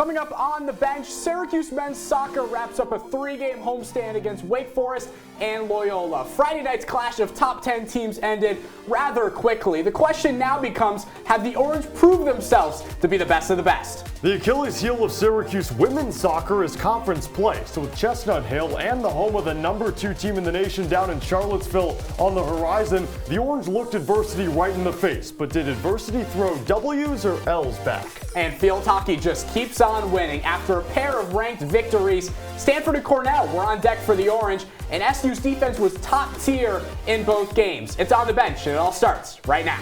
Coming up on the bench, Syracuse men's soccer wraps up a 3-game homestand against Wake Forest and Loyola. Friday night's clash of top 10 teams ended rather quickly. The question now becomes, have the Orange proved themselves to be the best of the best? The Achilles heel of Syracuse women's soccer is conference play. So with Chestnut Hill and the home of the number 2 team in the nation down in Charlottesville on the horizon, the Orange looked adversity right in the face. But did adversity throw W's or L's back? And field hockey just keeps on winning. After a pair of ranked victories, Stanford and Cornell were on deck for the Orange, and SU's defense was top tier in both games. It's On the Bench, and it all starts right now.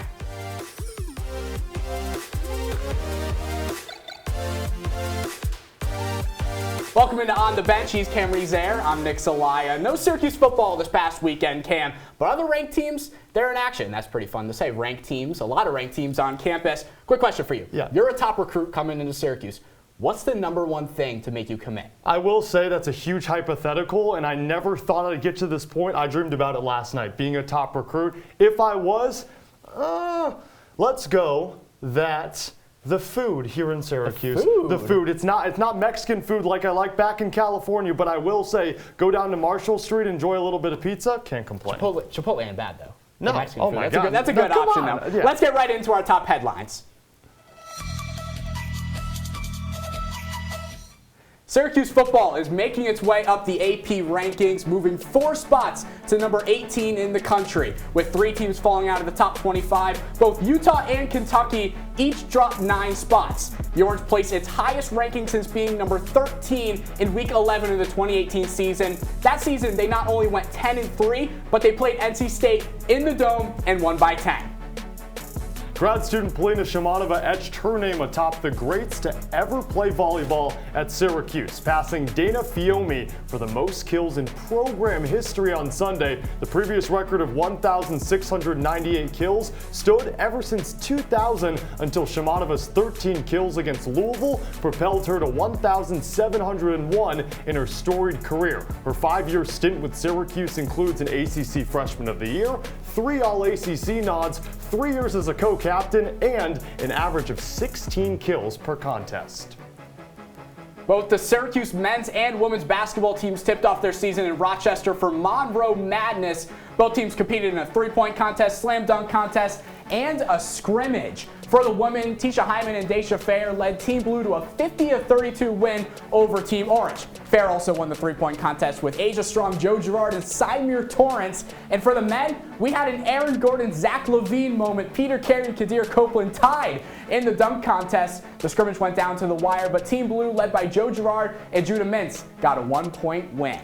Welcome into On the Bench. He's Cameron Ezeir. I'm Nick Zelaya. No Syracuse football this past weekend, Cam, but other ranked teams, they're in action. That's pretty fun to say. Ranked teams, a lot of ranked teams on campus. Quick question for you. Yeah. You're a top recruit coming into Syracuse. What's the number one thing to make you commit? I will say that's a huge hypothetical, and I never thought I'd get to this point. I dreamed about it last night, being a top recruit. If I was, let's go that the food here in Syracuse. The food. It's not Mexican food like I like back in California, but I will say, go down to Marshall Street, enjoy a little bit of pizza, can't complain. Chipotle ain't bad, though. No. Oh, my God. That's a good option, though. Yeah. Let's get right into our top headlines. Syracuse football is making its way up the AP rankings, moving 4 spots to number 18 in the country. With 3 teams falling out of the top 25, both Utah and Kentucky each dropped 9 spots. The Orange placed its highest ranking since being number 13 in Week 11 of the 2018 season. That season, they not only went 10-3, but they played NC State in the Dome and won by 10. Grad student Polina Shimanova etched her name atop the greats to ever play volleyball at Syracuse, passing Dana Fiomi for the most kills in program history on Sunday. The previous record of 1,698 kills stood ever since 2000 until Shimanova's 13 kills against Louisville propelled her to 1,701 in her storied career. Her 5-year stint with Syracuse includes an ACC Freshman of the Year, 3 All-ACC nods, 3 years as a co-captain, and an average of 16 kills per contest. Both the Syracuse men's and women's basketball teams tipped off their season in Rochester for Monroe Madness. Both teams competed in a 3-point contest, slam dunk contest, and a scrimmage. For the women, Tisha Hyman and Daisha Fair led Team Blue to a 50-32 win over Team Orange. Fair also won the 3-point contest with Asia Strong, Joe Girard, and Symir Torrance. And for the men, we had an Aaron Gordon, Zach Levine moment. Peter Carey and Kadir Copeland tied in the dunk contest. The scrimmage went down to the wire, but Team Blue, led by Joe Girard and Judah Mintz, got a 1-point win.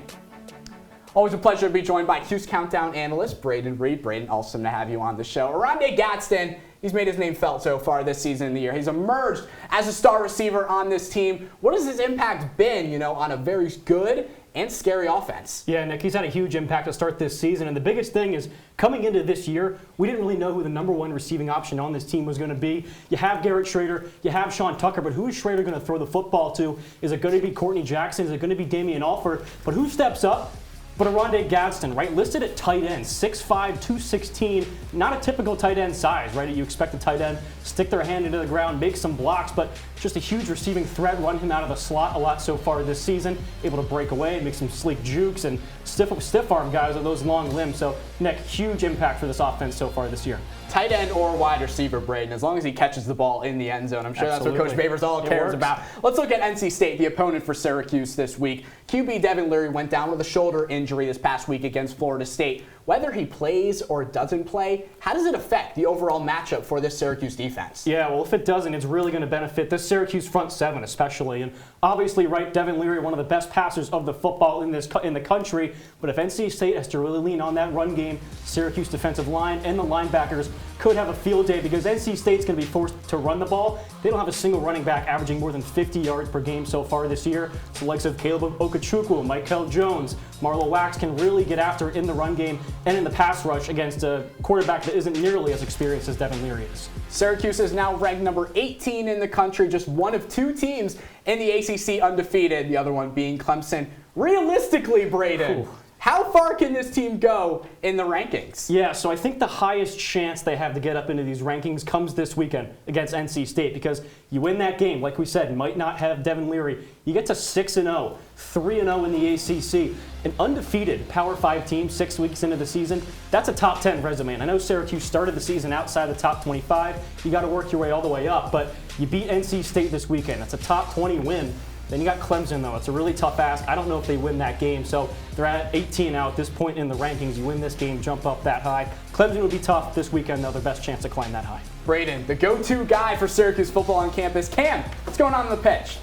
Always a pleasure to be joined by Q's Countdown analyst, Braden Reed. Braden, awesome to have you on the show. Oronde Gadsden, he's made his name felt so far this season in the year. He's emerged as a star receiver on this team. What has his impact been, on a very good and scary offense? Yeah, Nick, he's had a huge impact to start this season. And the biggest thing is, coming into this year, we didn't really know who the number 1 receiving option on this team was going to be. You have Garrett Schrader, you have Sean Tucker, but who is Schrader going to throw the football to? Is it going to be Courtney Jackson? Is it going to be Damian Alford? But who steps up? But Oronde Gadsden, right, listed at tight end, 6'5", 216, not a typical tight end size, right? You expect a tight end, stick their hand into the ground, make some blocks, but just a huge receiving threat, run him out of the slot a lot so far this season, able to break away, make some sleek jukes, and stiff arm guys with those long limbs. So, Nick, huge impact for this offense so far this year. Tight end or wide receiver, Braden, as long as he catches the ball in the end zone. I'm sure Absolutely. That's what Coach Babers all cares about. Let's look at NC State, the opponent for Syracuse this week. QB Devin Leary went down with a shoulder injury this past week against Florida State. Whether he plays or doesn't play, how does it affect the overall matchup for this Syracuse defense? Yeah, well, if it doesn't, it's really going to benefit this Syracuse front 7 especially. And obviously, right, Devin Leary, one of the best passers of the football in the country. But if NC State has to really lean on that run game, Syracuse defensive line and the linebackers could have a field day because NC State's going to be forced to run the ball. They don't have a single running back averaging more than 50 yards per game so far this year. So the likes of Caleb Okechukwu, Michael Jones, Marlo Wax can really get after in the run game and in the pass rush against a quarterback that isn't nearly as experienced as Devin Leary is. Syracuse is now ranked number 18 in the country, just one of 2 teams in the ACC undefeated, the other one being Clemson. Realistically, Braden, How far can this team go in the rankings? Yeah, so I think the highest chance they have to get up into these rankings comes this weekend against NC State, because you win that game, like we said, you might not have Devin Leary. You get to 6-0, 3-0 in the ACC. An undefeated Power 5 team 6 weeks into the season, that's a top 10 resume. And I know Syracuse started the season outside the top 25. You got to work your way all the way up, but you beat NC State this weekend. That's a top 20 win. Then you got Clemson, though. It's a really tough ask. I don't know if they win that game. So they're at 18 now at this point in the rankings. You win this game, jump up that high. Clemson will be tough this weekend, though. Their best chance to climb that high. Braden, the go-to guy for Syracuse football on campus. Cam, what's going on the pitch?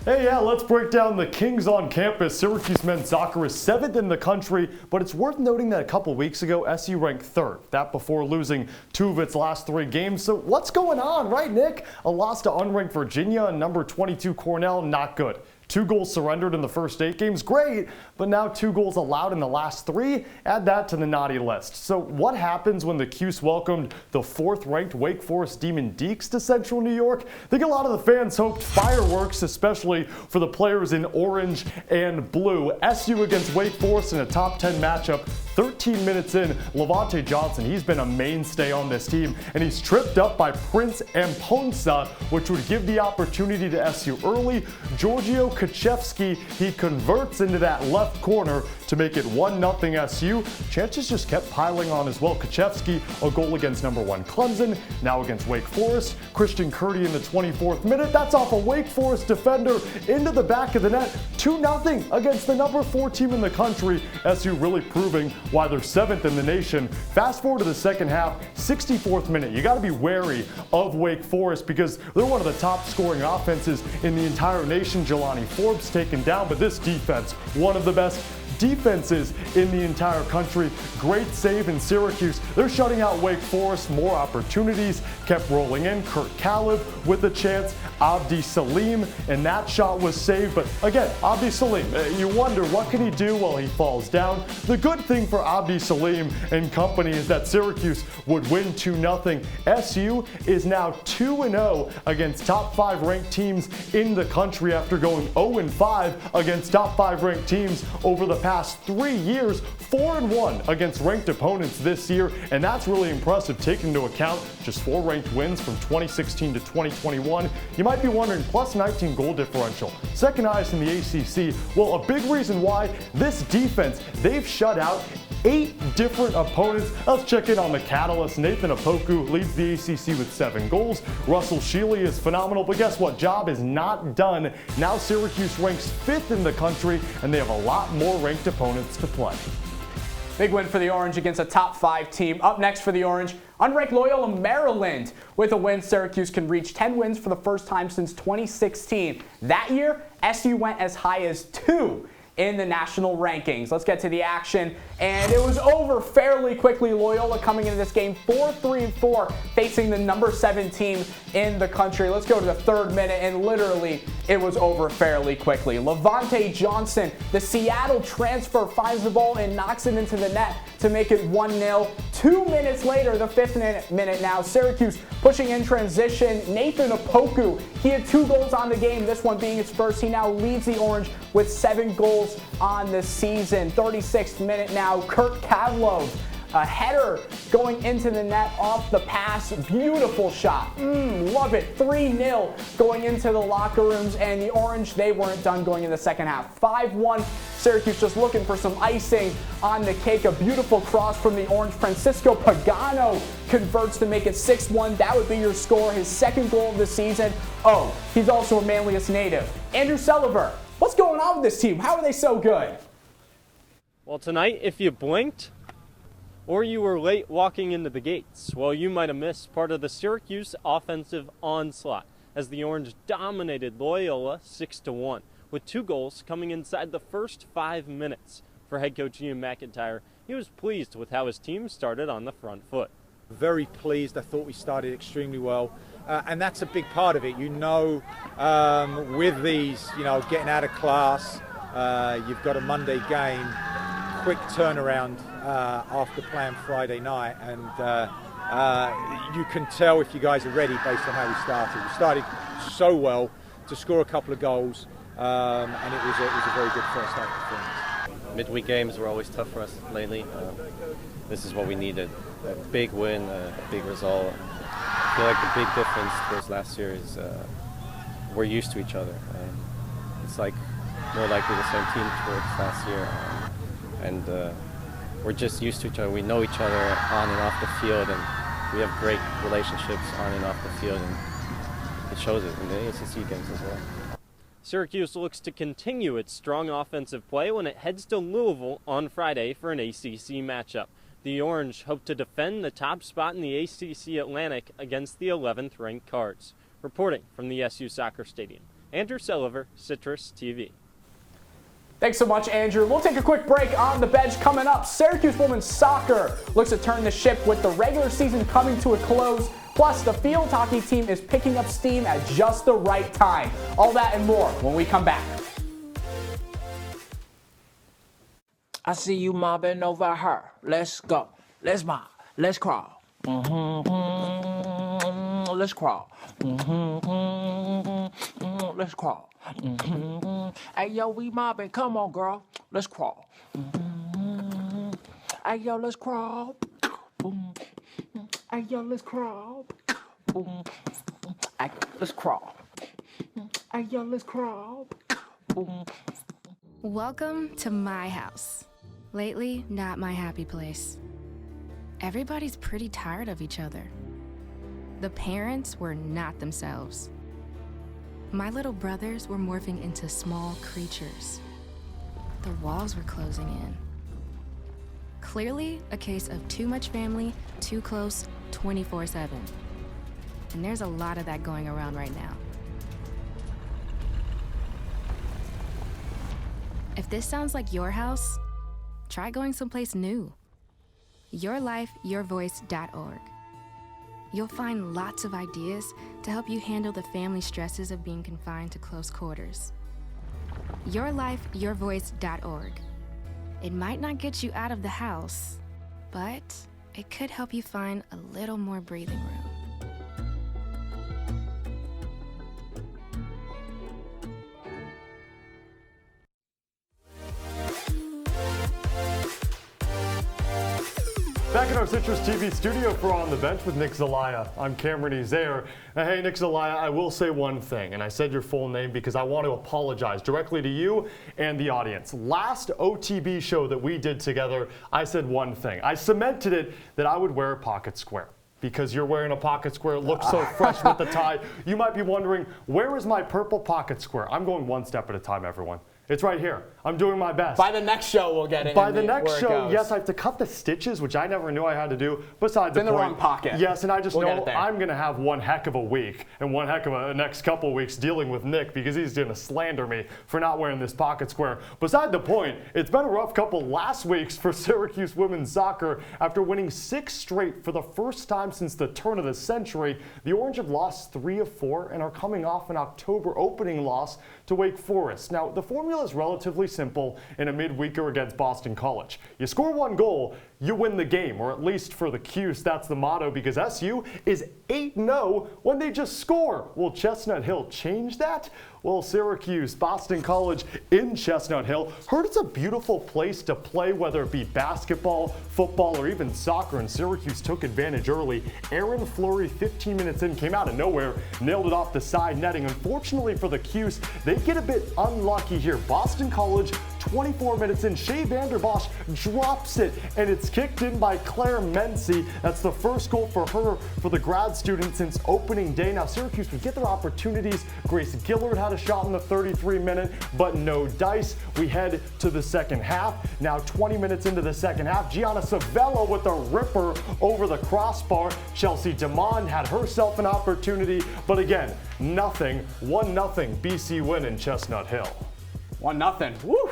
Hey, yeah, let's break down the Kings on campus. Syracuse men's soccer is 7th in the country, but it's worth noting that a couple weeks ago, SU ranked 3rd. That before losing 2 of its last 3 games. So what's going on, right, Nick? A loss to unranked Virginia and number 22 Cornell, not good. 2 goals surrendered in the first 8 games, great, but now 2 goals allowed in the last 3, add that to the naughty list. So what happens when the Cuse welcomed the 4th-ranked Wake Forest Demon Deacs to Central New York? I think a lot of the fans hoped fireworks, especially for the players in orange and blue. SU against Wake Forest in a top 10 matchup. 13 minutes in, Levante Johnson, he's been a mainstay on this team, and he's tripped up by Prince Amponsa, which would give the opportunity to SU early. Giorgio Kaczewski, he converts into that left corner to make it 1-0 SU. Chances just kept piling on as well. Kaczewski, a goal against number 1 Clemson, now against Wake Forest. Christian Curdy in the 24th minute, that's off a Wake Forest defender into the back of the net. 2-0 against the number 4 team in the country. SU really proving why they're 7th in the nation. Fast forward to the second half, 64th minute. You got to be wary of Wake Forest because they're one of the top scoring offenses in the entire nation. Jelani Forbes taken down, but this defense, one of the best defenses in the entire country. Great save in Syracuse. They're shutting out Wake Forest. More opportunities kept rolling in. Kurt Caleb with a chance. Abdi Salim, and that shot was saved. But again, Abdi Salim, you wonder what can he do while he falls down. The good thing for Abdi Salim and company is that Syracuse would win 2-0. SU is now 2-0 against top 5 ranked teams in the country after going 0-5 against top 5 ranked teams over the past 3 years. 4-1 against ranked opponents this year, and that's really impressive taking into account just 4 ranked wins from 2016 to 2021. You might be wondering, plus 19 goal differential, second highest in the ACC. Well, a big reason why this defense, they've shut out 8 different opponents. Let's check in on the catalyst. Nathan Opoku leads the ACC with 7 goals. Russell Shealy is phenomenal, but guess what? Job is not done. Now Syracuse ranks 5th in the country, and they have a lot more ranked opponents to play. Big win for the Orange against a top 5 team. Up next for the Orange, unranked Loyola Maryland. With a win, Syracuse can reach 10 wins for the first time since 2016. That year, SU went as high as 2 in the national rankings. Let's get to the action, and it was over fairly quickly. Loyola coming into this game 4-3-4, facing the number 7 team in the country. Let's go to the 3rd minute, and literally it was over fairly quickly. Levante Johnson, the Seattle transfer, finds the ball and knocks it into the net to make it 1-0. 2 minutes later, the 5th minute now, Syracuse pushing in transition. Nathan Opoku, he had 2 goals on the game, this one being his first. He now leads the Orange with 7 goals on the season. 36th minute now, Kurt Kavlov, a header going into the net off the pass. Beautiful shot. Love it. 3-0 going into the locker rooms, and the Orange, they weren't done going in the second half. 5-1. Syracuse just looking for some icing on the cake. A beautiful cross from the Orange. Francisco Pagano converts to make it 6-1. That would be your score. His 2nd goal of the season. Oh, he's also a Manlius native. Andrew Sullivan, what's going on with this team? How are they so good? Well, tonight, if you blinked or you were late walking into the gates, well, you might have missed part of the Syracuse offensive onslaught as the Orange dominated Loyola 6-1, with 2 goals coming inside the first 5 minutes. For head coach Ian McIntyre, he was pleased with how his team started on the front foot. Very pleased. I thought we started extremely well. And that's a big part of it. With these, getting out of class, you've got a Monday game, quick turnaround after playing Friday night, and you can tell if you guys are ready based on how we started. We started so well to score a couple of goals, and it was a very good first half performance. midweek games were always tough for us lately. This is what we needed, a big win, a big result. I feel like the big difference towards last year is we're used to each other. It's like more likely the same team towards last year. And we're just used to each other. We know each other on and off the field, and we have great relationships on and off the field, and it shows it in the ACC games as well. Syracuse looks to continue its strong offensive play when it heads to Louisville on Friday for an ACC matchup. The Orange hope to defend the top spot in the ACC Atlantic against the 11th-ranked Cards. Reporting from the SU Soccer Stadium, Andrew Sullivan, CitrusTV. Thanks so much, Andrew. We'll take a quick break. On the bench coming up, Syracuse women's soccer looks to turn the ship with the regular season coming to a close. Plus, the field hockey team is picking up steam at just the right time. All that and more when we come back. I see you mobbing over her. Let's go. Let's mob. Let's crawl. Let's crawl. Let's crawl. Hey, yo, we mobbing. Come on, girl. Let's crawl. Hey, yo, let's crawl. Hey, yo, let's crawl. Hey, let's crawl. Hey, yo, let's crawl. Welcome to my house. Lately, not my happy place. Everybody's pretty tired of each other. The parents were not themselves. My little brothers were morphing into small creatures. The walls were closing in. Clearly, a case of too much family, too close, 24/7. And there's a lot of that going around right now. If this sounds like your house, try going someplace new. YourLifeYourVoice.org. You'll find lots of ideas to help you handle the family stresses of being confined to close quarters. YourLifeYourVoice.org. It might not get you out of the house, but it could help you find a little more breathing room. Back in our CitrusTV studio for On the Bench with Nick Zelaya, I'm Cameron Ezeir. Hey, Nick Zelaya, I will say one thing, and I said your full name because I want to apologize directly to you and the audience. Last OTB show that we did together, I said one thing. I cemented it that I would wear a pocket square. Because you're wearing a pocket square, it looks so fresh with the tie. You might be wondering, where is my purple pocket square? I'm going one step at a time, everyone. It's right here. I'm doing my best. By the next show, we'll get it. By the next show, yes, I have to cut the stitches, which I never knew I had to do. Besides the point, in the wrong pocket. Yes, and I just know I'm going to have one heck of a week and one heck of a next couple weeks dealing with Nick because he's going to slander me for not wearing this pocket square. Beside the point, it's been a rough couple last weeks for Syracuse women's soccer. After winning 6 straight for the first time since the turn of the century, the Orange have lost 3 of 4 and are coming off an October opening loss to Wake Forest. Now, the formula is relatively simple in a midweeker against Boston College. You score 1 goal, you win the game, or at least for the Cuse, that's the motto, because SU is 8-0 when they just score. Will Chestnut Hill change that? Well, Syracuse, Boston College in Chestnut Hill. Heard it's a beautiful place to play, whether it be basketball, football, or even soccer, and Syracuse took advantage early. Aaron Fleury, 15 minutes in, came out of nowhere, nailed it off the side netting. Unfortunately for the Cuse, they get a bit unlucky here. Boston College, 24 minutes in, Shea Vanderbosch drops it, and it's kicked in by Claire Mency. That's the first goal for her, for the grad student since opening day. Now, Syracuse would get their opportunities. Grace Gillard had a shot in the 33-minute, but no dice. We head to the second half. Now 20 minutes into the second half, Gianna Savello with a ripper over the crossbar. Chelsea DeMond had herself an opportunity, but again, nothing. 1-0 BC win in Chestnut Hill. 1-0. Woo!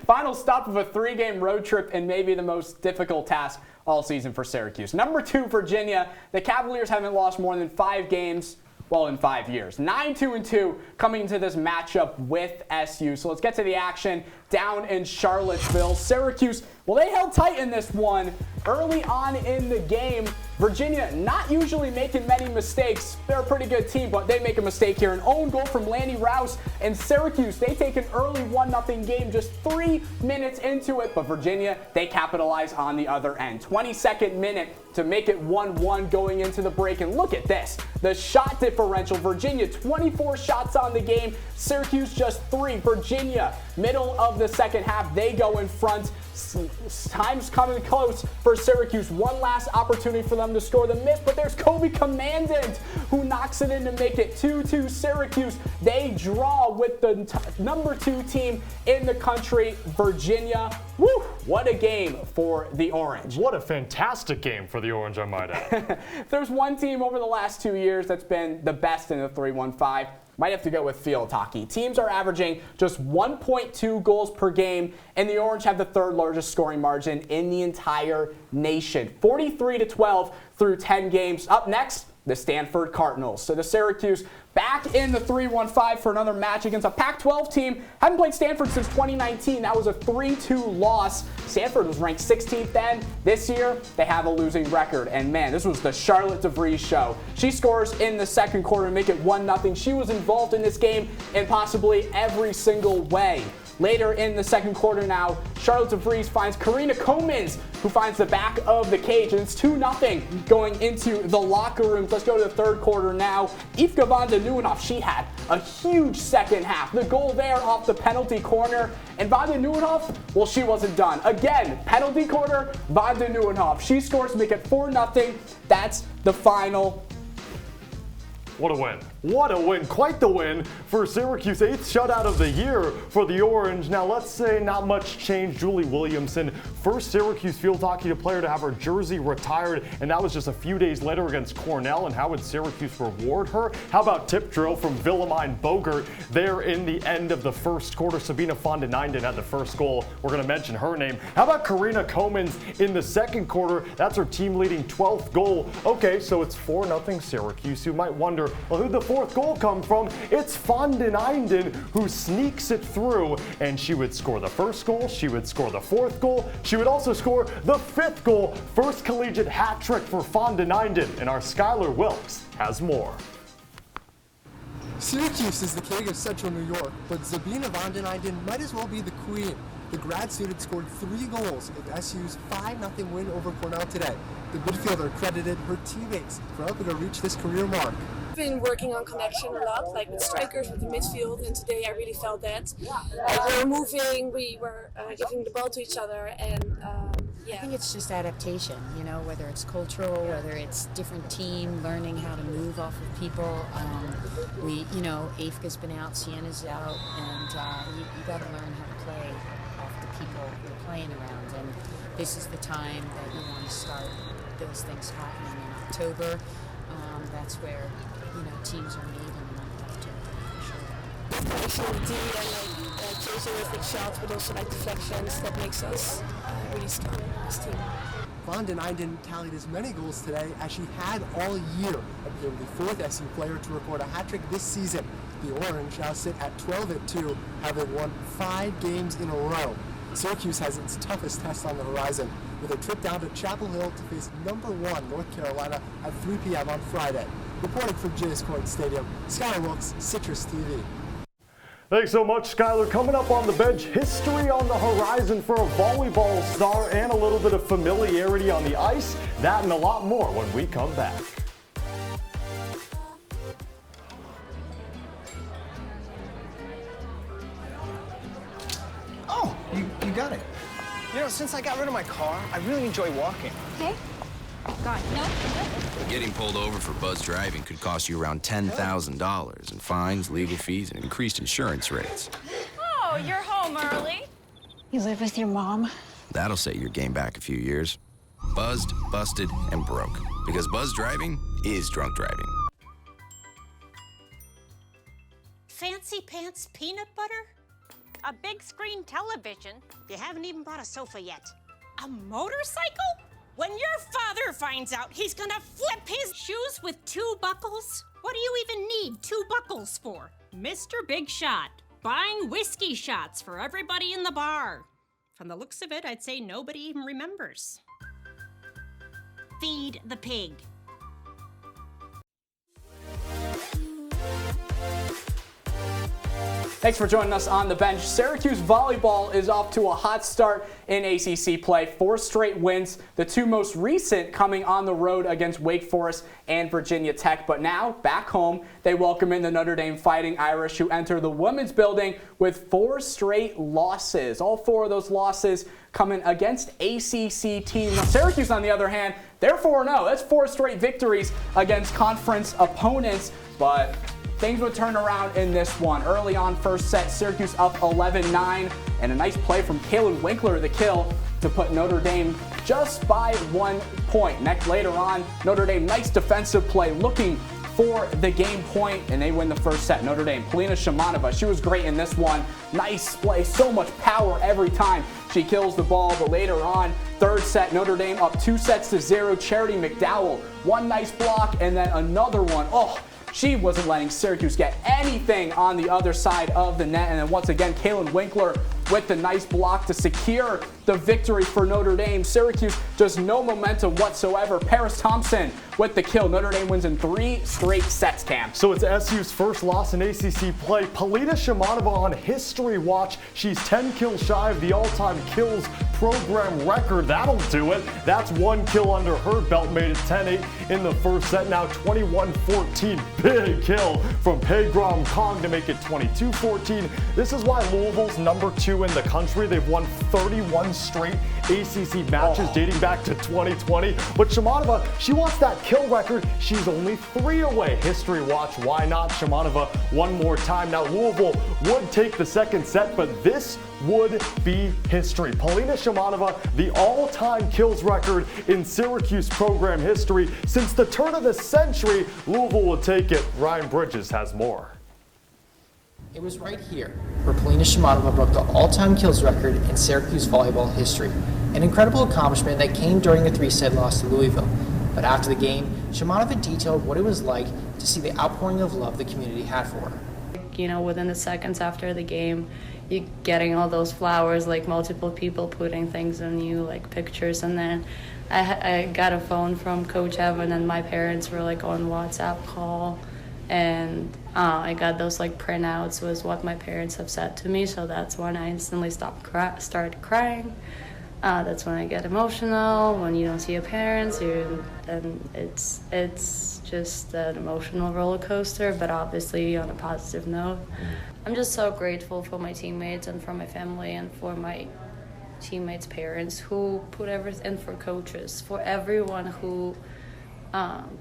Final stop of a 3-game road trip and maybe the most difficult task all season for Syracuse. Number 2, Virginia. The Cavaliers haven't lost more than 5 games. Well, in 5 years. 9-2-2 coming into this matchup with SU. So let's get to the action down in Charlottesville. Syracuse Well, they held tight in this one early on in the game. Virginia not usually making many mistakes. They're a pretty good team, but they make a mistake here. An own goal from Lanny Rouse, and Syracuse, they take an early 1-0 game just 3 minutes into it, but Virginia, they capitalize on the other end. 22nd minute to make it 1-1 going into the break, and look at this. The shot differential, Virginia 24 shots on the game, Syracuse just 3. Virginia, middle of the second half, they go in front. Time's coming close for Syracuse. One last opportunity for them to score the miss, but there's Kobe Commandant who knocks it in to make it 2-2 Syracuse. They draw with the number 2 team in the country, Virginia. Woo! What a game for the Orange. What a fantastic game for the Orange, I might add. If there's one team over the last 2 years that's been the best in the 3-1-5, might have to go with field hockey. Teams are averaging just 1.2 goals per game, and the Orange have the 3rd largest scoring margin in the entire nation. 43-12 through 10 games. Up next, the Stanford Cardinals. So the Syracuse back in the 3-1-5 for another match against a Pac-12 team. Haven't played Stanford since 2019. That was a 3-2 loss. Stanford was ranked 16th then. This year, they have a losing record. And man, this was the Charlotte DeVries show. She scores in the second quarter to make it 1-0. She was involved in this game in possibly every single way. Later in the second quarter now, Charlotte DeVries finds Karina Comins, who finds the back of the cage, and it's 2-0 going into the locker rooms. Let's go to the third quarter now. Yvka van de Nieuwenhof, she had a huge second half. The goal there off the penalty corner, and van de Nieuwenhof, well, she wasn't done. Again, penalty corner, van de Nieuwenhof. She scores to make it 4-0. That's the final. What a win. What a win. Quite the win for Syracuse. 8th shutout of the year for the Orange. Now, let's say not much change. Julie Williamson, first Syracuse field hockey player to have her jersey retired, and that was just a few days later against Cornell. And how would Syracuse reward her? How about tip drill from Willemijn Bogert there in the end of the first quarter? Sabina van den Einden had the first goal. We're going to mention her name. How about Karina Comins in the second quarter? That's her team-leading 12th goal. Okay, so it's 4-0 Syracuse. You might wonder, well, who'd the 4th goal come from? It's van den Einden who sneaks it through, and she would score the first goal, she would score the 4th goal, she would also score the 5th goal. First collegiate hat trick for van den Einden, and our Skylar Wilkes has more. Syracuse is the king of Central New York, but Sabina van den Einden might as well be the queen. The grad student scored 3 goals in SU's 5-0 win over Cornell today. The midfielder credited her teammates for helping her reach this career mark. Been working on connection a lot, like with strikers, with the midfield, and today I really felt that. We were moving, we were giving the ball to each other, and yeah. I think it's just adaptation, you know, whether it's cultural, whether it's different team, learning how to move off of people. Yvka's been out, Sienna's out, and you got to learn how to play off the people you're playing around, and this is the time that you want to start those things happening in October. That's where, teams are made in the month of October, for sure. Connection with the team and chasing with big shots, but also like deflections, that makes us really strong as a team. Van den Einden tallied as many goals today as she had all year, and became the 4th SU player to record a hat-trick this season. The Orange now sit at 12-2, having won 5 games in a row. Syracuse has its toughest test on the horizon, with a trip down to Chapel Hill to face number 1 North Carolina at 3 p.m. on Friday. Reporting from Jay's Court Stadium, Skylar Wilkes, CitrusTV. Thanks so much, Skylar. Coming up on the bench, history on the horizon for a volleyball star and a little bit of familiarity on the ice. That and a lot more when we come back. Oh, you got it. Since I got rid of my car, I really enjoy walking. Okay. God, no. Getting pulled over for buzz driving could cost you around $10,000 in fines, legal fees, and increased insurance rates. Oh, you're home early. You live with your mom? That'll set your game back a few years. Buzzed, busted, and broke. Because buzz driving is drunk driving. Fancy pants peanut butter? A big screen television? You haven't even bought a sofa yet. A motorcycle? When your father finds out, he's gonna flip his shoes with 2 buckles? What do you even need 2 buckles for? Mr. Big Shot, buying whiskey shots for everybody in the bar. From the looks of it, I'd say nobody even remembers. Feed the pig. Thanks for joining us on the bench. Syracuse volleyball is off to a hot start in ACC play. 4 straight wins, the 2 most recent coming on the road against Wake Forest and Virginia Tech. But now, back home, they welcome in the Notre Dame Fighting Irish, who enter the women's building with 4 straight losses. All 4 of those losses coming against ACC teams. Now, Syracuse, on the other hand, they're 4-0. That's 4 straight victories against conference opponents. But things would turn around in this one. Early on, first set, Syracuse up 11-9, and a nice play from Kaylin Winkler, the kill, to put Notre Dame just by 1 point. Next, later on, Notre Dame, nice defensive play, looking for the game point, and they win the first set. Notre Dame, Polina Shimanova, she was great in this one. Nice play, so much power every time she kills the ball. But later on, third set, Notre Dame up 2-0. Charity McDowell, one nice block, and then another one. Oh, she wasn't letting Syracuse get anything on the other side of the net. And then once again, Kaylin Winkler with the nice block to secure the victory for Notre Dame. Syracuse just no momentum whatsoever. Paris Thompson with the kill. Notre Dame wins in 3 straight sets, Cam. So it's SU's first loss in ACC play. Polina Shimanova on history watch. She's 10 kills shy of the all-time kills program record. That'll do it. That's 1 kill under her belt. Made it 10-8 in the first set. Now 21-14. Big kill from Pegrom Kong to make it 22-14. This is why Louisville's number 2 in the country. They've won 31 straight ACC matches dating back to 2020. But Shimanova, she wants that kill record. She's only 3 away. History watch. Why not? Shimanova one more time. Now Louisville would take the second set, but this would be history. Polina Shimanova, the all-time kills record in Syracuse program history. Since the turn of the century, Louisville would take it. Ryan Bridges has more. It was right here where Polina Shimanova broke the all-time kills record in Syracuse volleyball history. An incredible accomplishment that came during a 3-set loss to Louisville. But after the game, Shimanova detailed what it was like to see the outpouring of love the community had for her. You know, within the seconds after the game, you getting all those flowers, like multiple people putting things on you, like pictures, and then I got a phone from Coach Evan, and my parents were like on WhatsApp call, and I got those like printouts was what my parents have said to me, so that's when I instantly started crying. That's when I get emotional, when you don't see your parents, and it's just an emotional roller coaster, but obviously on a positive note. I'm just so grateful for my teammates and for my family and for my teammates' parents who put everything, and for coaches, for everyone who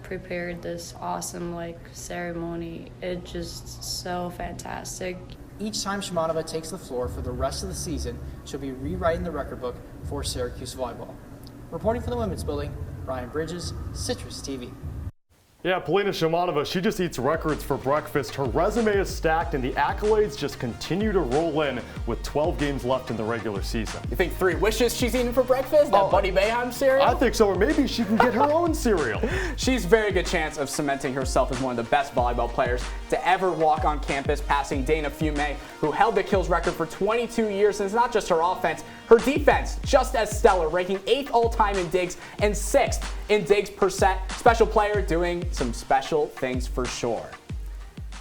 prepared this awesome ceremony. It's just so fantastic. Each time Shimanova takes the floor for the rest of the season, she'll be rewriting the record book for Syracuse volleyball. Reporting from the women's building, Ryan Bridges, Citrus TV. Yeah, Polina Shimanova, she just eats records for breakfast. Her resume is stacked and the accolades just continue to roll in with 12 games left in the regular season. You think 3 wishes she's eating for breakfast? That Buddy Bayheim cereal? I think so, or maybe she can get her own cereal. She's a very good chance of cementing herself as one of the best volleyball players to ever walk on campus, passing Dana Fiume, who held the kills record for 22 years. And it's not just her offense, her defense just as stellar, ranking 8th all-time in digs and 6th in digs per set. Special player doing some special things for sure.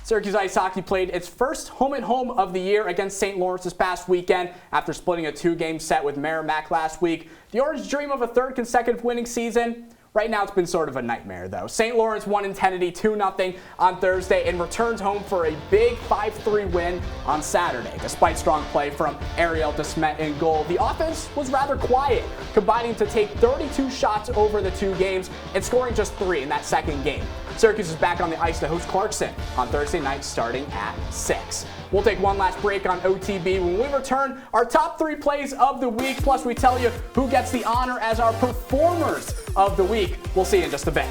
Syracuse Ice Hockey played its first home-and-home of the year against St. Lawrence this past weekend after splitting a 2-game set with Merrimack last week. The Orange dream of a 3rd consecutive winning season. Right now, it's been sort of a nightmare, though. St. Lawrence won in Tennessee 2-0 on Thursday and returned home for a big 5-3 win on Saturday. Despite strong play from Ariel DeSmet in goal, the offense was rather quiet, combining to take 32 shots over the 2 games and scoring just 3 in that second game. Syracuse is back on the ice to host Clarkson on Thursday night starting at 6. We'll take one last break on OTB. When we return, our top 3 plays of the week, plus we tell you who gets the honor as our performers of the week. We'll see you in just a bit.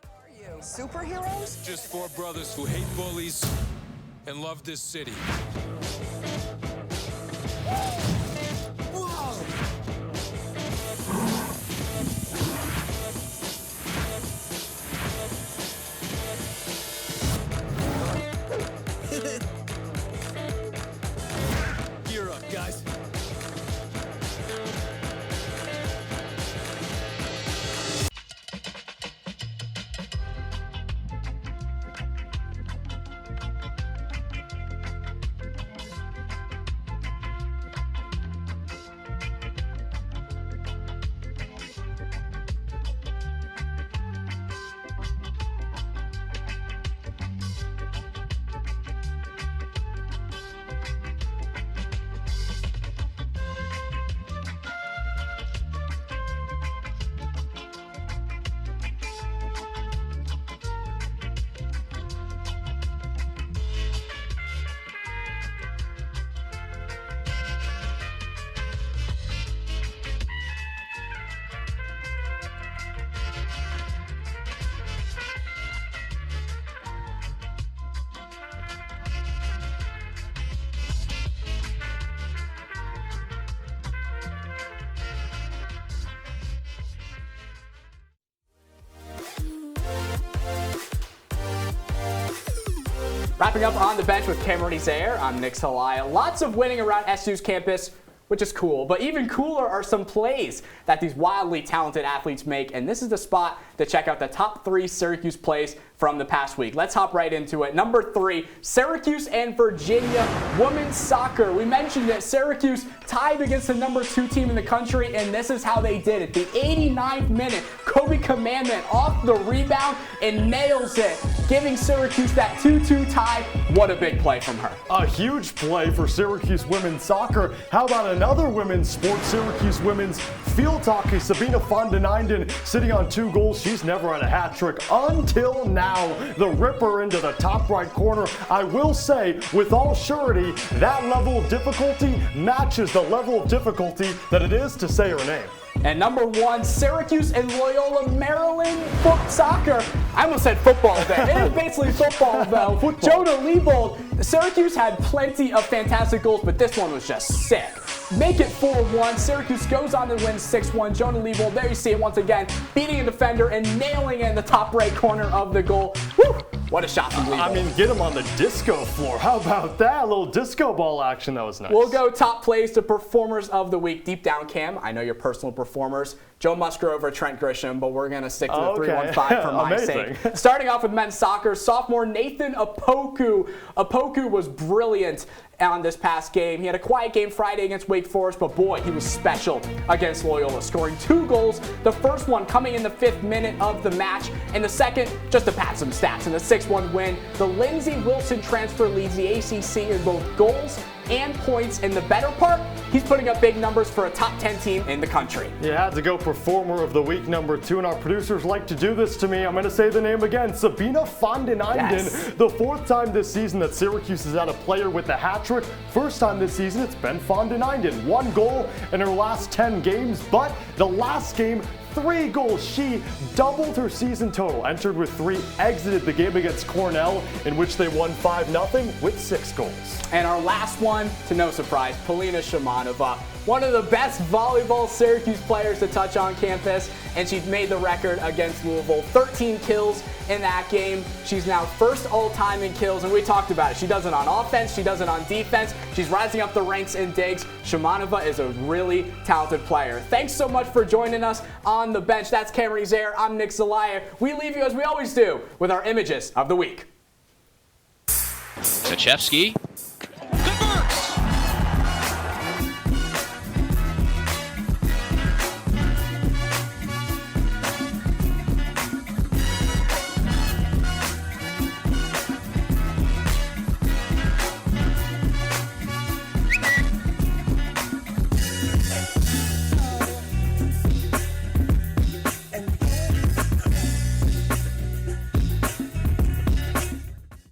Are you superheroes? Just 4 brothers who hate bullies and love this city. Wrapping up on the bench with Cameron Ezeir, I'm Nick Zelaya. Lots of winning around SU's campus, which is cool. But even cooler are some plays that these wildly talented athletes make. And this is the spot to check out the top 3 Syracuse plays from the past week. Let's hop right into it. Number 3, Syracuse and Virginia women's soccer. We mentioned that Syracuse tied against the number 2 team in the country, and this is how they did it. The 89th minute, Kobe Commandment off the rebound and nails it, giving Syracuse that 2-2 tie. What a big play from her. A huge play for Syracuse women's soccer. How about another women's sport, Syracuse women's field hockey? Sabina von den Einden sitting on 2 goals. She's never had a hat trick until now. The ripper into the top right corner. I will say, with all surety, that level of difficulty matches the level of difficulty that it is to say her name. And number 1, Syracuse and Loyola Maryland soccer. I almost said football there. It is basically football, though. Jonah Liebold. Syracuse had plenty of fantastic goals, but this one was just sick. Make it 4-1. Syracuse goes on to win 6-1. Jonah Liebold, there you see it once again, beating a defender and nailing it in the top right corner of the goal. Woo! What a shot from Liebold. I mean, get him on the disco floor. How about that? A little disco ball action. That was nice. We'll go top plays to performers of the week. Deep down, Cam, I know your personal performers. Joe Musgrove, Trent Grisham, but we're going to stick to the 3-1-5 for my sake. Starting off with men's soccer, sophomore Nathan Opoku. Opoku was brilliant on this past game. He had a quiet game Friday against Wake Forest, but boy, he was special against Loyola, scoring 2 goals. The first one coming in the 5th minute of the match, and the second, just to pad some stats, in the 6-1 win. The Lindsey Wilson transfer leads the ACC in both goals and points. In the better part, he's putting up big numbers for a top 10 team in the country. You had to go performer of the week number 2, and our producers like to do this to me. I'm going to say the name again. Sabina von den Einden. Yes. The 4th time this season that Syracuse has had a player with a hat trick. First time this season, it's been von den Einden. 1 goal in her last 10 games, but the last game, 3 goals. She doubled her season total, entered with 3, exited the game against Cornell, in which they won 5-0 with 6 goals. And our last one, to no surprise, Polina Shimanova, one of the best volleyball Syracuse players to touch on campus, and she's made the record against Louisville. 13 kills in that game. She's now 1st all-time in kills, and we talked about it. She does it on offense, she does it on defense. She's rising up the ranks in digs. Shimanova is a really talented player. Thanks so much for joining us on the bench. That's Cameron Ezeir. I'm Nick Zelaya. We leave you, as we always do, with our images of the week. Zachevsky